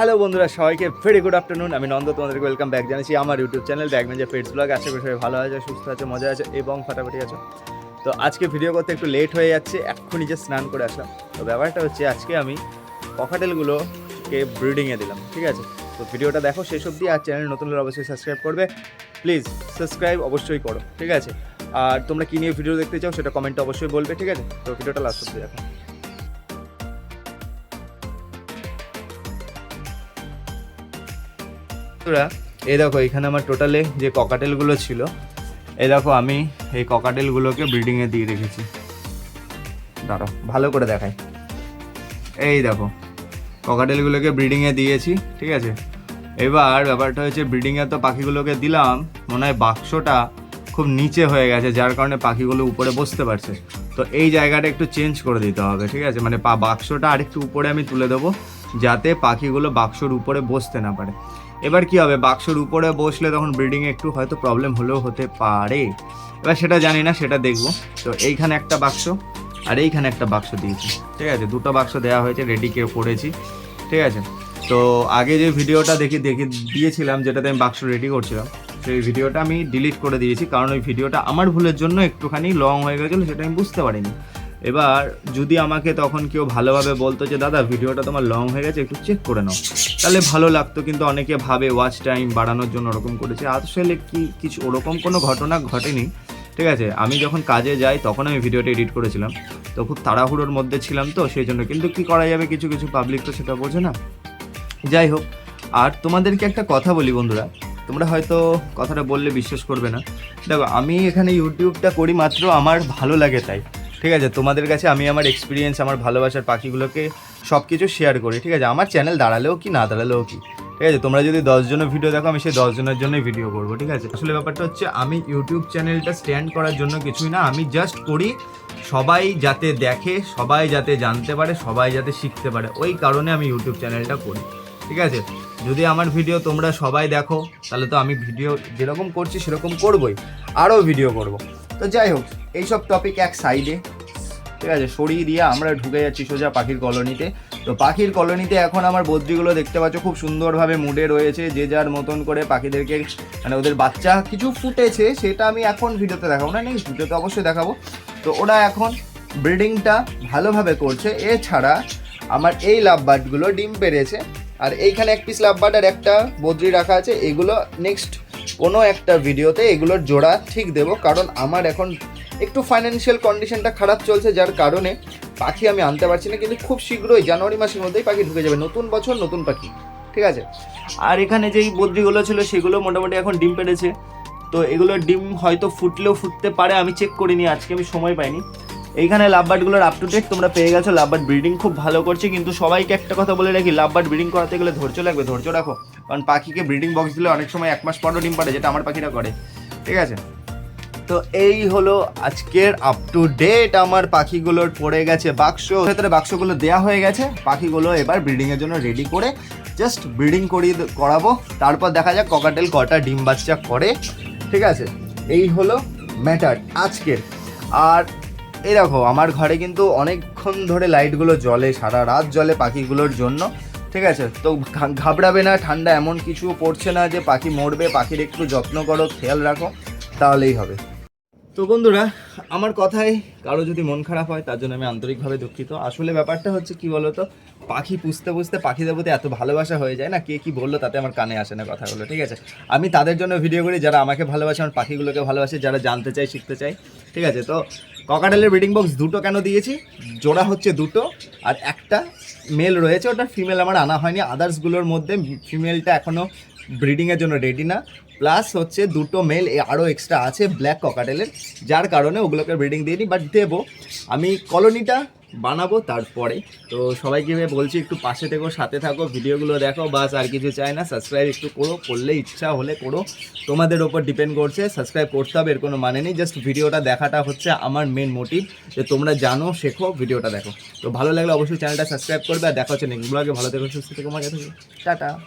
Hello বন্ধুরা, সবাইকে very good afternoon. আমি নন্দ, তোমাদেরকে ওয়েলকাম ব্যাক জানাচ্ছি আমার YouTube channel backbencher pets blog. আশা করি সবাই ভালো আছে, সুস্থ আছে, মজা আছে এবং ফাটাফাটি আছে। তো আজকে ভিডিও করতে একটু লেট হয়ে যাচ্ছে, এক্ষুনি যে স্নান করে আসলাম। তো ব্যাপারটা হচ্ছে আজকে আমি ককাটেলগুলোকে ব্রিডিংয়ে দিলাম, ঠিক আছে? তো ভিডিওটা দেখো শেষ অবধি, আর চ্যানেল নতুন হলে অবশ্যই সাবস্ক্রাইব করবে। প্লিজ সাবস্ক্রাইব অবশ্যই করো, ঠিক আছে? আর তোমরা কী নিয়ে ভিডিও দেখতে চাও সেটা কমেন্টে অবশ্যই বলবে, ঠিক আছে? তো ভিডিওটা লাস্ট অবধি দেখো। এই দেখো, এখানে আমার টোটালে যে ককাটেলগুলো ছিল, এই দেখো আমি এই ককাটেলগুলোকে ব্রিডিংয়ে দিয়ে রেখেছি। দাঁড়াও ভালো করে দেখাই। এই দেখো ককাটেলগুলোকে ব্রিডিংয়ে দিয়েছি, ঠিক আছে? এবার ব্যাপারটা হচ্ছে ব্রিডিংয়ে তো পাখিগুলোকে দিলাম, মনে হয় বাক্সটা খুব নিচে হয়ে গেছে, যার কারণে পাখিগুলো উপরে বসতে পারছে। তো এই জায়গাটা একটু চেঞ্জ করে দিতে হবে, ঠিক আছে? মানে বাক্সটা আরেকটু উপরে আমি তুলে দেবো, যাতে পাখিগুলো বাক্সর উপরে বসতে না পারে। এবার কি হবে, বাক্সর উপরে বসলে তখন ব্রিডিংয়ে একটু হয়তো প্রবলেম হলেও হতে পারে। এবার সেটা জানি না, সেটা দেখবো। তো এইখানে একটা বাক্স আর এইখানে একটা বাক্স দিয়েছি, ঠিক আছে? দুটো বাক্স দেওয়া হয়েছে, রেডি করেছি, ঠিক আছে? তো আগে যে ভিডিওটা দেখে দিয়েছিলাম, যেটাতে আমি বাক্স রেডি করছিলাম, সেই ভিডিওটা আমি ডিলিট করে দিয়েছি, কারণ ওই ভিডিওটা আমার ভুলের জন্য একটুখানি লং হয়ে গেছিলো, সেটা আমি বুঝতে পারিনি। এবার যদি আমাকে তখন কেউ ভালোভাবে বলতো যে দাদা ভিডিওটা তোমার লং হয়ে গেছে, একটু চেক করে নাও, তাহলে ভালো লাগতো। কিন্তু অনেকে ভাবে ওয়াচ টাইম বাড়ানোর জন্য ওরকম করেছে, আসলে কিছু ওরকম কোনো ঘটনা ঘটেনি, ঠিক আছে? আমি যখন কাজে যাই তখন আমি ভিডিওটা এডিট করেছিলাম, তো খুব তাড়াহুড়োর মধ্যে ছিলাম, তো সেই জন্য। কিন্তু কি করা যাবে, কিছু কিছু পাবলিক তো সেটা বোঝে না। যাই হোক, আর তোমাদেরকে একটা কথা বলি বন্ধুরা, তোমরা হয়তো কথাটা বললে বিশ্বাস করবে না। দেখো, আমি এখানে ইউটিউবটা করি মাত্র আমার ভালো লাগে তাই, ঠিক আছে? তোমাদের কাছে আমি আমার এক্সপিরিয়েন্স, আমার ভালোবাসার পাখিগুলোকে সব কিছু শেয়ার করি, ঠিক আছে? আমার চ্যানেল দাঁড়ালেও কি না দাঁড়ালেও কি, ঠিক আছে? তোমরা যদি 10 জনের ভিডিও দেখো, আমি সেই 10 জনের জন্যই ভিডিও করবো, ঠিক আছে? আসলে ব্যাপারটা হচ্ছে আমি ইউটিউব চ্যানেলটা স্ট্যান্ড করার জন্য কিছুই না, আমি জাস্ট করি সবাই যাতে দেখে, সবাই যাতে জানতে পারে, সবাই যাতে শিখতে পারে, ওই কারণে আমি ইউটিউব চ্যানেলটা করি, ঠিক আছে? যদি আমার ভিডিও তোমরা সবাই দেখো, তাহলে তো আমি ভিডিও যেরকম করছি সেরকম করবই, আরও ভিডিও করব। তো যাই হোক, এইসব টপিক এক সাইডে, ঠিক আছে, সরিয়ে দিয়ে আমরা ঢুকে যাচ্ছি সোজা পাখির কলোনিতে। তো পাখির কলোনিতে এখন আমার বদ্রিগুলো দেখতে পাচ্ছ খুব সুন্দরভাবে মুডে রয়েছে, যে যার মতন করে পাখিদেরকে, মানে ওদের বাচ্চা কিছু ফুটেছে, সেটা আমি এখন ভিডিওতে দেখাবো না, নেক্সট ভিডিওতে অবশ্যই দেখাবো। তো ওরা এখন ব্রিডিংটা ভালোভাবে করছে। এছাড়া আমার এই লাভ বার্ডগুলো ডিম পেড়েছে, আর এইখানে এক পিস লাভ বার্ড আর একটা বদ্রি রাখা আছে। এগুলো নেক্সট কোনো একটা ভিডিওতে এগুলোর জোড়া ঠিক দেবো, কারণ আমার এখন একটু ফাইন্যান্সিয়াল কন্ডিশনটা খারাপ চলছে, যার কারণে পাখি আমি আনতে পারছি না। কিন্তু খুব শীঘ্রই জানুয়ারি মাসের মধ্যেই পাখি ঢুকে যাবে, নতুন বছর নতুন পাখি, ঠিক আছে? আর এখানে যেই বদ্রিগুলো ছিল সেগুলো মোটামুটি এখন ডিম পেড়েছে। তো এগুলোর ডিম হয়তো ফুটলেও ফুটতে পারে, আমি চেক করিনি, আজকে আমি সময় পাইনি। এইখানে লাভবার্ডগুলোর আপ টু ডেট তোমরা পেয়ে গেছো। লাভবার্ড ব্রিডিং খুব ভালো করছে, কিন্তু সবাইকে একটা কথা বলে রাখি, লাভবার্ড ব্রিডিং করাতে গেলে ধৈর্য লাগবে, ধৈর্য রাখো। কারণ পাখিকে ব্রিডিং বক্স দিলে অনেক সময় 1 মাস পরও ডিম পাড়ে, যেটা আমার পাখিরা করে, ঠিক আছে? তো এই হলো আজকের আপ টু ডেট। আমার পাখিগুলোর পড়ে গেছে বাক্স, ভেতরে বাক্সগুলো দেওয়া হয়ে গেছে। পাখিগুলো এবার ব্রিডিংয়ের জন্য রেডি করে জাস্ট ব্রিডিং করাবো, তারপর দেখা যাক ককাটেল কটা ডিম বাচ্চা করে, ঠিক আছে? এই হলো ম্যাটার আজকের। আর এই দেখো, আমার ঘরে কিন্তু অনেকক্ষণ ধরে লাইটগুলো জ্বলে, সারা রাত জ্বলে পাখিগুলোর জন্য, ঠিক আছে? তো ঘাবড়াবে না, ঠান্ডা এমন কিছু পড়ছে না যে পাখি মরবে। পাখির একটু যত্ন করো, খেয়াল রাখো, তাহলেই হবে। তো বন্ধুরা, আমার কথায় কারো যদি মন খারাপ হয়, তার জন্য আমি আন্তরিকভাবে দুঃখিত। আসলে ব্যাপারটা হচ্ছে কি বলতো, পাখি পুষতে পুষতে পাখিদের প্রতি এত ভালোবাসা হয়ে যায় না, কে কি বললো তাতে আমার কানে আসে না কথাগুলো, ঠিক আছে? আমি তাদের জন্য ভিডিও করি যারা আমাকে ভালোবাসে, আমার পাখিগুলোকে ভালোবাসে, যারা জানতে চায়, শিখতে চায়, ঠিক আছে? তো ককাটেলের ব্রিডিং বক্স দুটো কেন দিয়েছি, জোড়া হচ্ছে দুটো, আর একটা মেল রয়েছে, ওটা ফিমেল আমার আনা হয়নি। আদার্সগুলোর মধ্যে ফিমেলটা এখনও ব্রিডিংয়ের জন্য রেডি না, প্লাস হচ্ছে দুটো মেল আরও এক্সট্রা আছে ব্ল্যাক ককাটেলের, যার কারণে ওগুলোকে ব্রিডিং দিইনি, বাট দেবো। আমি কলোনিটা বানাবো তারপরে। তো সবাইকে বলছি একটু পাশে থেকো, সাথে থাকো, ভিডিওগুলো দেখো, বাস আর কিছু চাই না। সাবস্ক্রাইব একটু করো, করলে ইচ্ছা হলে করো, তোমাদের ওপর ডিপেন্ড করছে। সাবস্ক্রাইব করতে হবে এর কোনো মানে নেই, জাস্ট ভিডিওটা দেখাটা হচ্ছে আমার মেন মোটিভ, যে তোমরা জানো, শেখো, ভিডিওটা দেখো। তো ভালো লাগলে অবশ্যই চ্যানেলটা সাবস্ক্রাইব করবে, আর দেখা হচ্ছে নেক্সট ব্লগে। ভালো থেকো, সুস্থ থেকো, মজা থেকো, টাটা।